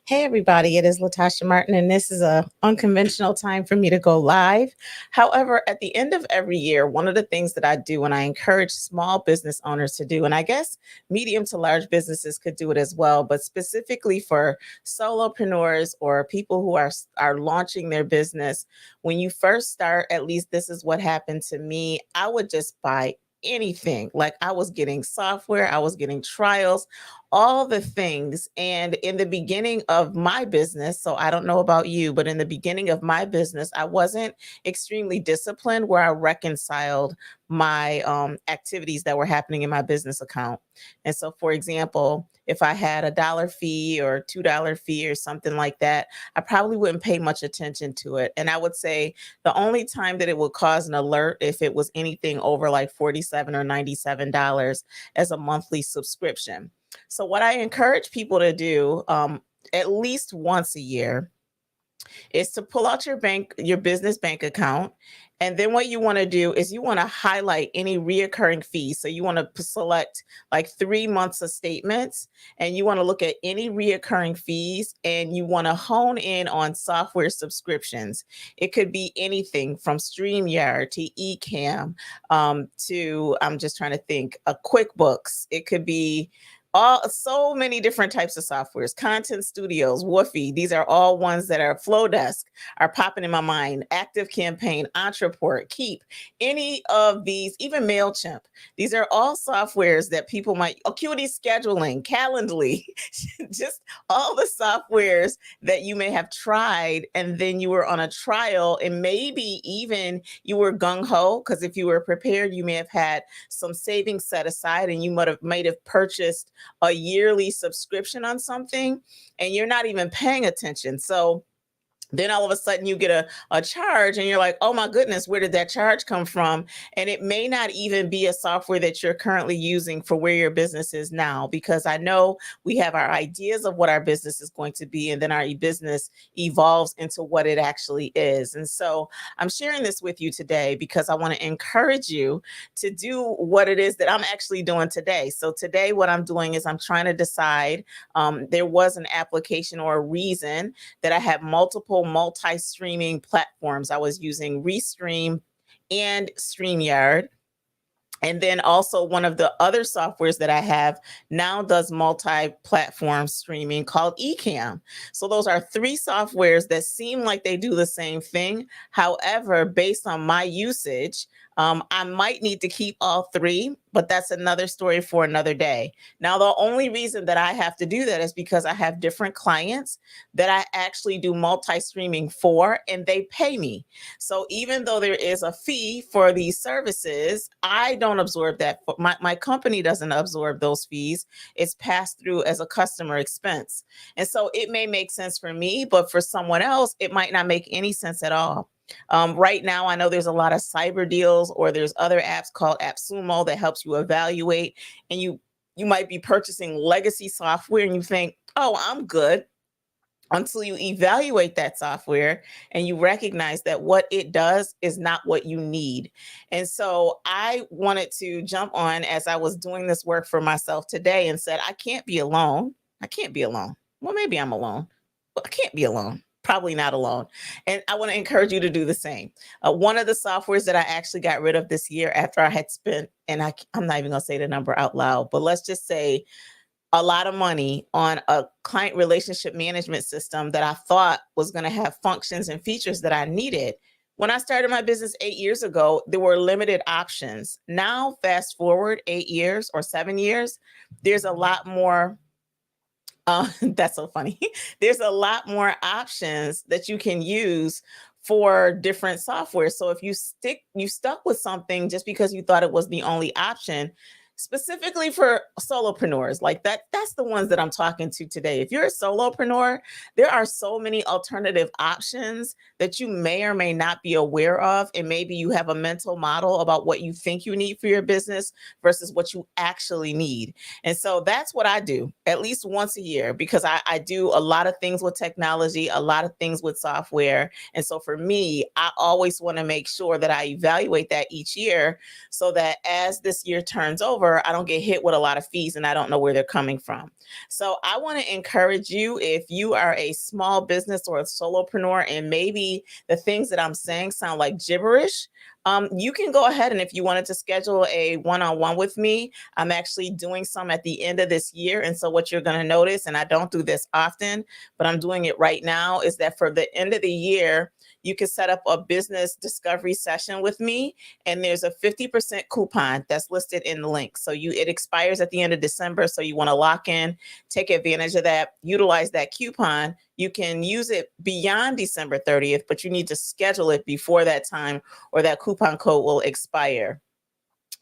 Hey everybody, it is Latasha Martin, and this is a unconventional time for me to go live. However, at the end of every year, one of the things that I do and I encourage small business owners to do, and I guess medium to large businesses could do it as well, but specifically for solopreneurs or people who are launching their business, when you first start, at least this is what happened to me. I would just buy anything. Like I was getting software, I was getting trials, all the things. And in the beginning of my business, so I don't know about you, but in the beginning of my business, I wasn't extremely disciplined where I reconciled my activities that were happening in my business account. And so, for example, if I had a fee or $2 fee or something like that, I probably wouldn't pay much attention to it. And I would say the only time that it would cause an alert if it was anything over like $47 or $97 as a monthly subscription. So, what I encourage people to do at least once a year is to pull out your business bank account. And then what you want to do is you want to highlight any reoccurring fees. So you want to select like 3 months of statements and you want to look at any reoccurring fees and you want to hone in on software subscriptions. It could be anything from StreamYard to Ecamm to, I'm just trying to think, a QuickBooks. It could be so many different types of softwares, content studios, Woofy. These are all ones that are Flowdesk are popping in my mind. Active Campaign, Entreport, Keep, any of these, even MailChimp. These are all softwares that people might, Acuity Scheduling, Calendly, just all the softwares that you may have tried and then you were on a trial and maybe even you were gung-ho because if you were prepared, you may have had some savings set aside and you might have purchased a yearly subscription on something and you're not even paying attention. So then all of a sudden you get a charge and you're like, oh my goodness, where did that charge come from? And it may not even be a software that you're currently using for where your business is now, because I know we have our ideas of what our business is going to be, and then our business evolves into what it actually is. And so I'm sharing this with you today because I want to encourage you to do what it is that I'm actually doing today. So today what I'm doing is I'm trying to decide, there was an application or a reason that I have multiple multi-streaming platforms. I was using Restream and StreamYard. And then also one of the other softwares that I have now does multi-platform streaming called Ecamm. So those are three softwares that seem like they do the same thing. However, based on my usage, I might need to keep all three, but that's another story for another day. Now, the only reason that I have to do that is because I have different clients that I actually do multi-streaming for, and they pay me. So even though there is a fee for these services, I don't absorb that. My company doesn't absorb those fees. It's passed through as a customer expense. And so it may make sense for me, but for someone else, it might not make any sense at all. Right now, I know there's a lot of cyber deals, or there's other apps called AppSumo that helps you evaluate, and you might be purchasing legacy software and you think, oh, I'm good, until you evaluate that software and you recognize that what it does is not what you need. And so I wanted to jump on as I was doing this work for myself today and said, I can't be alone. I can't be alone. Well, maybe I'm alone, but I can't be alone. Probably not alone. And I want to encourage you to do the same. One of the softwares that I actually got rid of this year after I had spent, and I'm not even going to say the number out loud, but let's just say a lot of money on a client relationship management system that I thought was going to have functions and features that I needed, When I started my business 8 years ago, there were limited options. Now, fast forward 8 years or 7 years, there's a lot more. That's so funny. There's a lot more options that you can use for different software. So if you stuck with something just because you thought it was the only option, specifically for solopreneurs, like that's the ones that I'm talking to today. If you're a solopreneur, there are so many alternative options that you may or may not be aware of. And maybe you have a mental model about what you think you need for your business versus what you actually need. And so that's what I do at least once a year, because I do a lot of things with technology, a lot of things with software. And so for me, I always want to make sure that I evaluate that each year so that as this year turns over, I don't get hit with a lot of fees and I don't know where they're coming from. So I want to encourage you, if you are a small business or a solopreneur and maybe the things that I'm saying sound like gibberish, you can go ahead, and if you wanted to schedule a one-on-one with me, I'm actually doing some at the end of this year. And so what you're going to notice, and I don't do this often, but I'm doing it right now, is that for the end of the year, you can set up a business discovery session with me, and there's a 50% coupon that's listed in the link. So it expires at the end of December. So you want to lock in, take advantage of that, utilize that coupon. You can use it beyond December 30th, but you need to schedule it before that time or that coupon code will expire.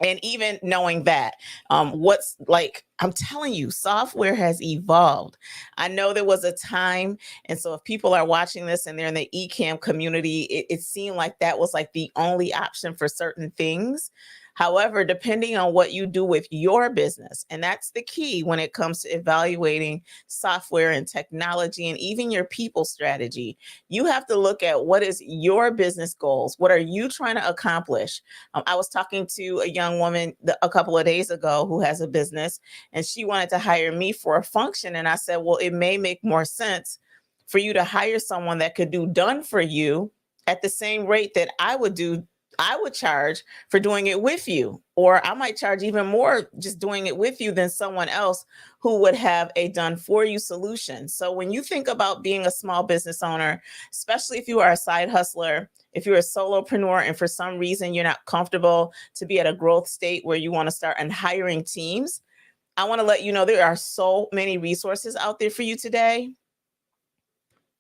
And even knowing that, what's like, I'm telling you, software has evolved. I know there was a time. And so if people are watching this and they're in the eCam community, it seemed like that was like the only option for certain things. However, depending on what you do with your business, and that's the key when it comes to evaluating software and technology and even your people strategy, you have to look at what is your business goals. What are you trying to accomplish? I was talking to a young woman a couple of days ago who has a business, and she wanted to hire me for a function. And I said, well, it may make more sense for you to hire someone that could do done for you at the same rate that I would charge for doing it with you, or I might charge even more just doing it with you than someone else who would have a done for you solution. So when you think about being a small business owner, especially if you are a side hustler, if you're a solopreneur and for some reason you're not comfortable to be at a growth state where you want to start and hiring teams, I want to let you know there are so many resources out there for you today.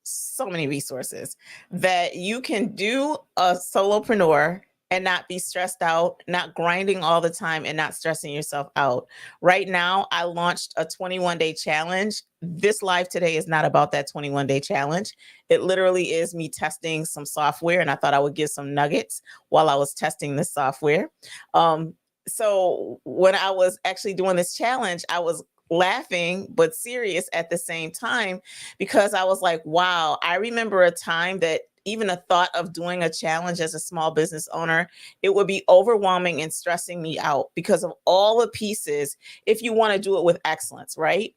So many resources that you can do a solopreneur and not be stressed out, not grinding all the time and not stressing yourself out. Right now, I launched a 21-day challenge. This live today is not about that 21-day challenge. It literally is me testing some software, and I thought I would give some nuggets while I was testing this software. So when I was actually doing this challenge, I was laughing but serious at the same time, because I was like, wow, I remember a time that even a thought of doing a challenge as a small business owner, it would be overwhelming and stressing me out because of all the pieces if you want to do it with excellence, right?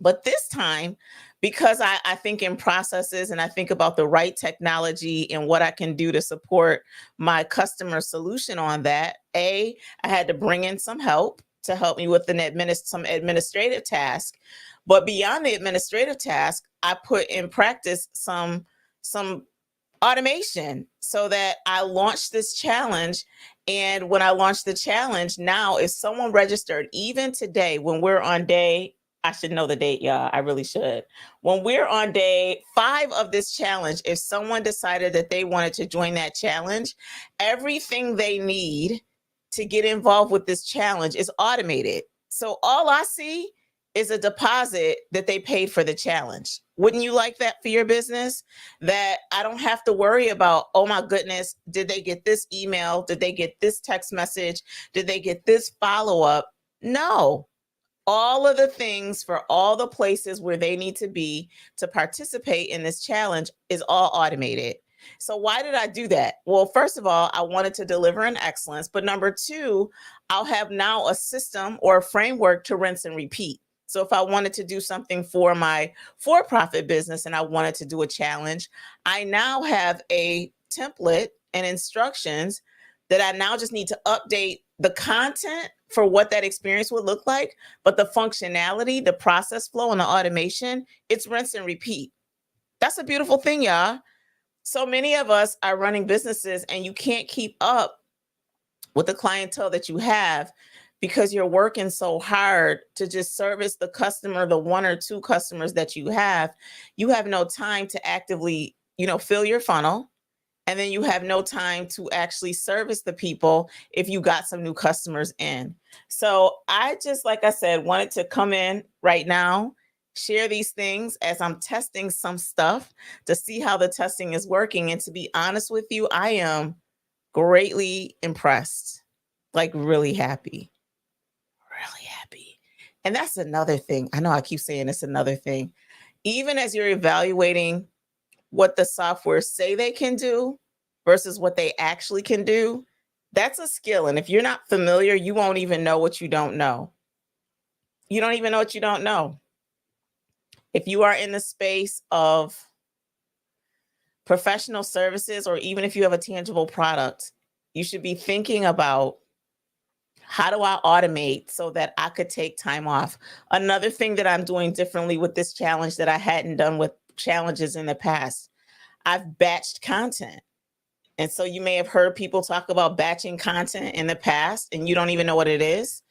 But this time, because I think in processes and I think about the right technology and what I can do to support my customer solution on that, I had to bring in some help to help me with some administrative task. But beyond the administrative task, I put in practice some automation so that I launched this challenge. And when I launched the challenge, now if someone registered, even today, when we're on I should know the date, y'all. I really should. When we're on day 5 of this challenge, if someone decided that they wanted to join that challenge, everything they need to get involved with this challenge is automated. So all I see is a deposit that they paid for the challenge. Wouldn't you like that for your business? That I don't have to worry about, oh my goodness, did they get this email? Did they get this text message? Did they get this follow-up? No. All of the things for all the places where they need to be to participate in this challenge is all automated. So why did I do that? Well, first of all, I wanted to deliver in excellence. But number 2, I'll have now a system or a framework to rinse and repeat. So if I wanted to do something for my for-profit business and I wanted to do a challenge, I now have a template and instructions that I now just need to update the content for what that experience would look like. But the functionality, the process flow, and the automation, it's rinse and repeat. That's a beautiful thing, y'all. So many of us are running businesses and you can't keep up with the clientele that you have because you're working so hard to just service the customer, the one or two customers that you have no time to actively, fill your funnel. And then you have no time to actually service the people if you got some new customers in. So I just, like I said, wanted to come in right now, share these things as I'm testing some stuff to see how the testing is working. And to be honest with you, I am greatly impressed, like really happy, really happy. And that's another thing. I know I keep saying it's another thing. Even as you're evaluating what the software say they can do versus what they actually can do, that's a skill. And if you're not familiar, you won't even know what you don't know. You don't even know what you don't know. If you are in the space of professional services, or even if you have a tangible product, you should be thinking about, how do I automate so that I could take time off? Another thing that I'm doing differently with this challenge that I hadn't done with challenges in the past, I've batched content. And so you may have heard people talk about batching content in the past and you don't even know what it is.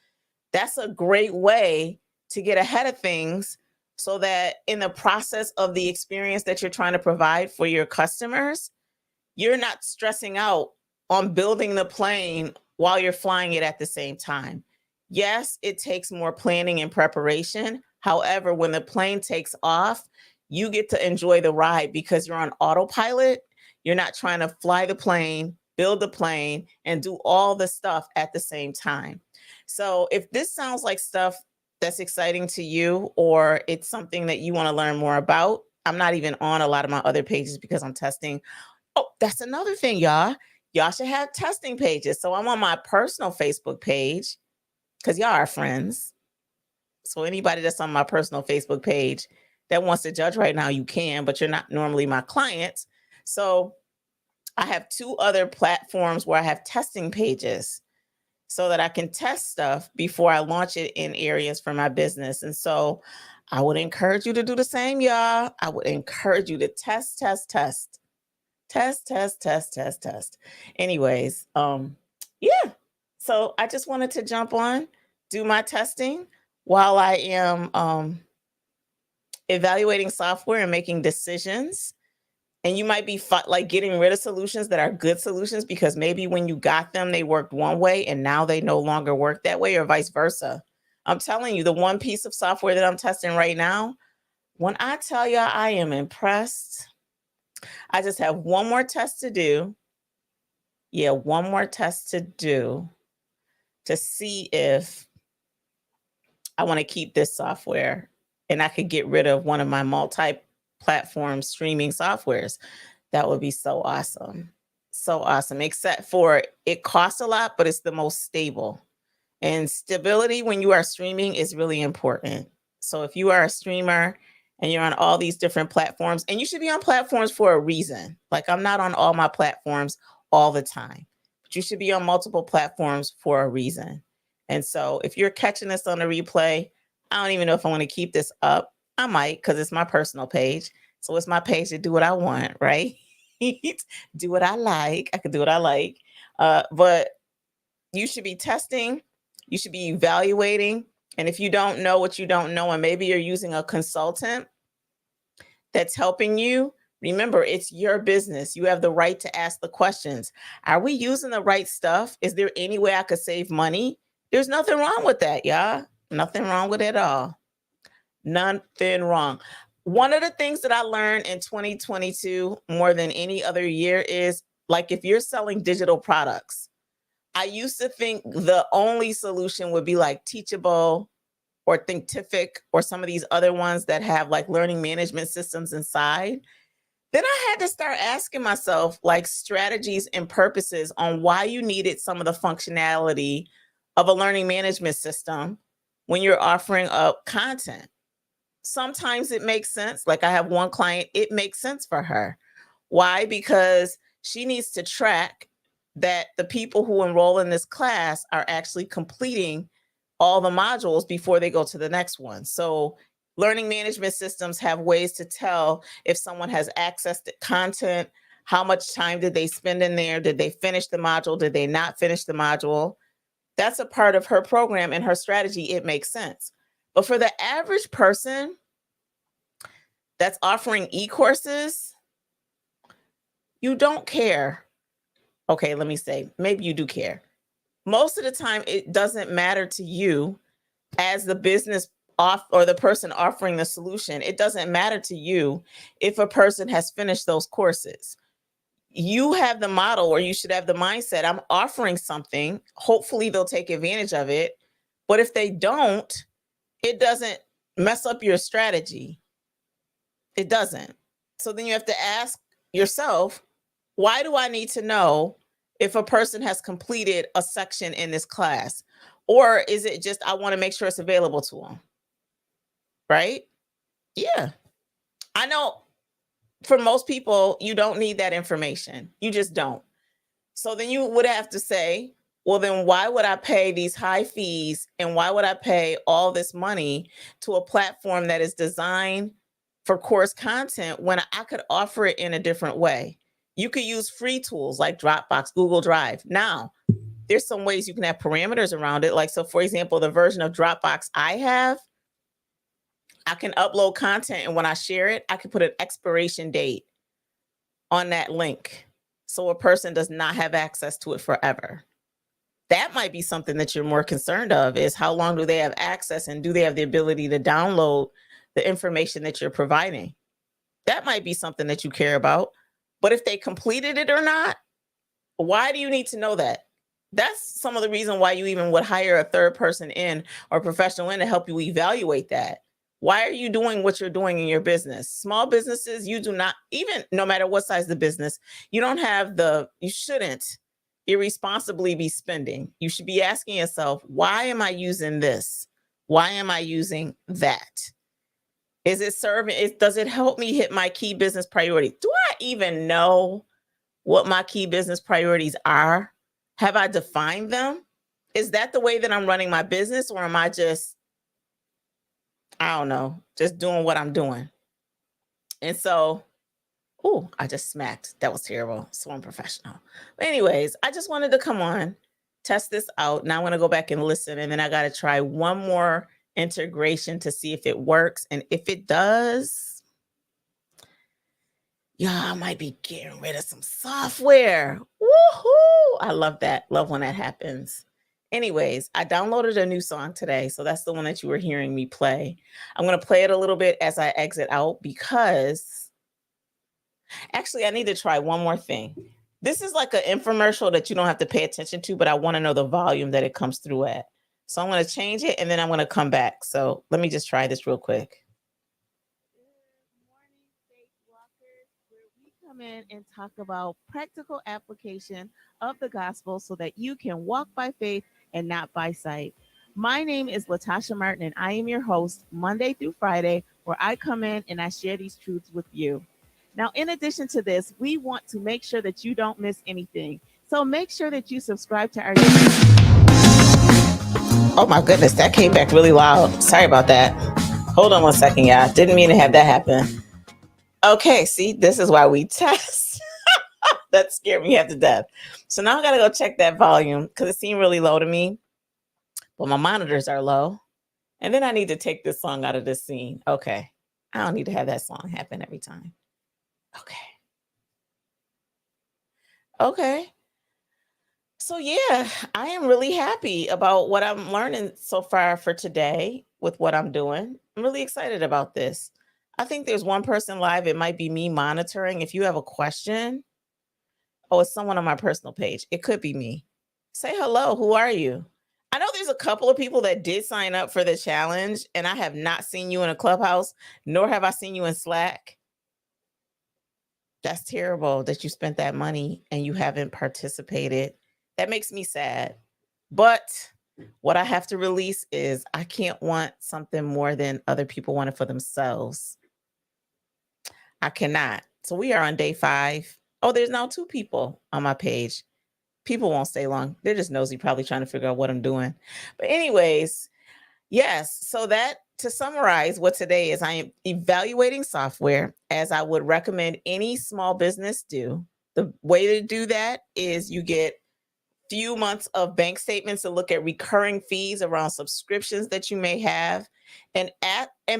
That's a great way to get ahead of things so that in the process of the experience that you're trying to provide for your customers, you're not stressing out on building the plane while you're flying it at the same time. Yes, it takes more planning and preparation. However, when the plane takes off, you get to enjoy the ride because you're on autopilot. You're not trying to fly the plane, build the plane, and do all the stuff at the same time. So if this sounds like stuff that's exciting to you, or it's something that you want to learn more about, I'm not even on a lot of my other pages because I'm testing. Oh, that's another thing, y'all. Y'all should have testing pages. So I'm on my personal Facebook page because y'all are friends. So anybody that's on my personal Facebook page that wants to judge right now, you can, but you're not normally my client. So I have two other platforms where I have testing pages so that I can test stuff before I launch it in areas for my business. And so I would encourage you to do the same, y'all. I would encourage you to test, test, test. Test, test, test, test, test. Anyways, yeah. So I just wanted to jump on, do my testing while I am evaluating software and making decisions. And you might be like getting rid of solutions that are good solutions because maybe when you got them, they worked one way and now they no longer work that way, or vice versa. I'm telling you, the one piece of software that I'm testing right now, when I tell you I am impressed, I just have one more test to do. Yeah, one more test to do to see if I want to keep this software and I could get rid of one of my multi-platform streaming softwares. That would be so awesome. So awesome. Except for it costs a lot, but it's the most stable. And stability when you are streaming is really important. So if you are a streamer and you're on all these different platforms, and you should be on platforms for a reason. Like I'm not on all my platforms all the time, but you should be on multiple platforms for a reason. And so if you're catching this on the replay, I don't even know if I want to keep this up. I might, because it's my personal page. So it's my page to do what I want, right? Do what I like. I can do what I like. But you should be testing. You should be evaluating. And if you don't know what you don't know, and maybe you're using a consultant that's helping you, remember, it's your business. You have the right to ask the questions. Are we using the right stuff? Is there any way I could save money? There's nothing wrong with that, y'all. Nothing wrong with it at all. Nothing wrong. One of the things that I learned in 2022 more than any other year is, like, if you're selling digital products, I used to think the only solution would be like Teachable or Thinkific or some of these other ones that have like learning management systems inside. Then I had to start asking myself like strategies and purposes on why you needed some of the functionality of a learning management system when you're offering up content. Sometimes it makes sense. Like I have one client, it makes sense for her. Why? Because she needs to track that the people who enroll in this class are actually completing all the modules before they go to the next one. So learning management systems have ways to tell if someone has access to content, How much time did they spend in there? Did they finish the module? Did they not finish the module? That's a part of her program and her strategy. It makes sense. But for the average person that's offering e-courses, you don't care. Okay, let me say, maybe you do care. Most of the time, it doesn't matter to you as the business off or the person offering the solution. It doesn't matter to you if a person has finished those courses. You have the model, or you should have the mindset, I'm offering something. Hopefully they'll take advantage of it. But if they don't, it doesn't mess up your strategy. It doesn't. So then you have to ask yourself, why do I need to know if a person has completed a section in this class? Or is it just, I want to make sure it's available to them? Right? Yeah. I know for most people, you don't need that information. You just don't. So then you would have to say, well, then why would I pay these high fees and why would I pay all this money to a platform that is designed for course content when I could offer it in a different way? You could use free tools like Dropbox, Google Drive. Now, there's some ways you can have parameters around it. Like, so for example, the version of Dropbox I have, I can upload content, and when I share it, I can put an expiration date on that link so a person does not have access to it forever. That might be something that you're more concerned of, is how long do they have access and do they have the ability to download the information that you're providing? That might be something that you care about. But if they completed it or not, why do you need to know that? That's some of the reason why you even would hire a third person in or professional in to help you evaluate that. Why are you doing what you're doing in your business? Small businesses, you do not, even no matter what size the business, you don't have you shouldn't irresponsibly be spending. You should be asking yourself, why am I using this? Why am I using that? Is it serving? Does it help me hit my key business priorities? Do I even know what my key business priorities are? Have I defined them? Is that the way that I'm running my business, or am I just, I don't know, just doing what I'm doing? And so, oh, I just smacked. That was terrible. So unprofessional. But anyways, I just wanted to come on, test this out. Now I'm going to go back and listen. And then I got to try one more integration to see if it works. And if it does, yeah, I might be getting rid of some software. Woohoo! I love that. Love when that happens. Anyways, I downloaded a new song today. So that's the one that you were hearing me play. I'm going to play it a little bit as I exit out, because actually I need to try one more thing. This is like an infomercial that you don't have to pay attention to, but I want to know the volume that it comes through at. So I'm going to change it and then I'm going to come back. So let me just try this real quick. Come in and talk about practical application of the gospel so that you can walk by faith and not by sight. My name is Latasha Martin, and I am your host Monday through Friday, where I come in and I share these truths with you. Now, in addition to this, we want to make sure that you don't miss anything. So make sure that you subscribe to our. Oh my goodness, that came back really loud. Sorry about that. Hold on one second, y'all. Didn't mean to have that happen. Okay, see, this is why we test. That scared me half to death. So now I got to go check that volume because it seemed really low to me. But my monitors are low. And then I need to take this song out of this scene. Okay. I don't need to have that song happen every time. Okay. Okay. So yeah, I am really happy about what I'm learning so far for today with what I'm doing. I'm really excited about this. I think there's one person live. It might be me monitoring. If you have a question, oh, it's someone on my personal page. It could be me. Say hello. Who are you? I know there's a couple of people that did sign up for the challenge, and I have not seen you in a Clubhouse, nor have I seen you in Slack. That's terrible that you spent that money and you haven't participated. That makes me sad. But what I have to release is I can't want something more than other people want it for themselves. I cannot. So we are on day 5. Oh, there's now 2 people on my page. People won't stay long. They're just nosy, probably trying to figure out what I'm doing. But anyways, yes. So that, to summarize what today is, I am evaluating software as I would recommend any small business do. The way to do that is you get few months of bank statements to look at recurring fees around subscriptions that you may have. And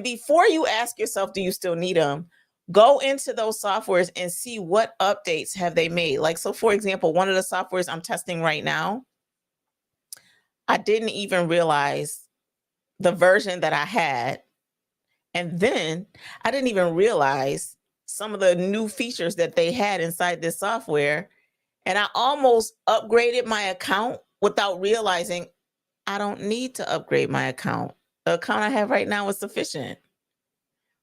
before you ask yourself, do you still need them? Go into those softwares and see what updates have they made. Like, so for example, one of the softwares I'm testing right now, I didn't even realize the version that I had. And then I didn't even realize some of the new features that they had inside this software. And I almost upgraded my account without realizing I don't need to upgrade my account. The account I have right now is sufficient.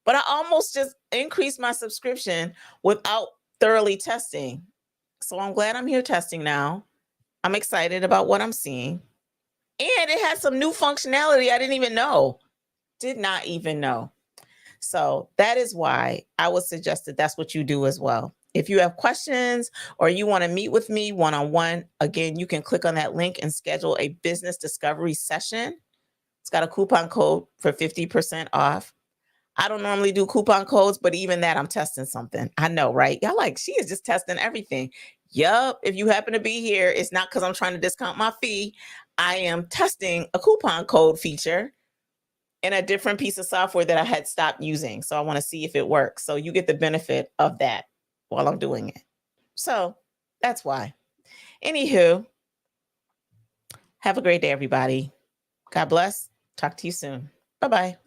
But I almost just increased my subscription without thoroughly testing. So I'm glad I'm here testing now. I'm excited about what I'm seeing. And it has some new functionality I didn't even know. Did not even know. So that is why I would suggest that that's what you do as well. If you have questions or you want to meet with me one-on-one, again, you can click on that link and schedule a business discovery session. It's got a coupon code for 50% off. I don't normally do coupon codes, but even that, I'm testing something. I know, right? Y'all like, she is just testing everything. Yup. If you happen to be here, it's not because I'm trying to discount my fee. I am testing a coupon code feature in a different piece of software that I had stopped using. So I want to see if it works. So you get the benefit of that while I'm doing it. So that's why. Anywho, have a great day, everybody. God bless. Talk to you soon. Bye-bye.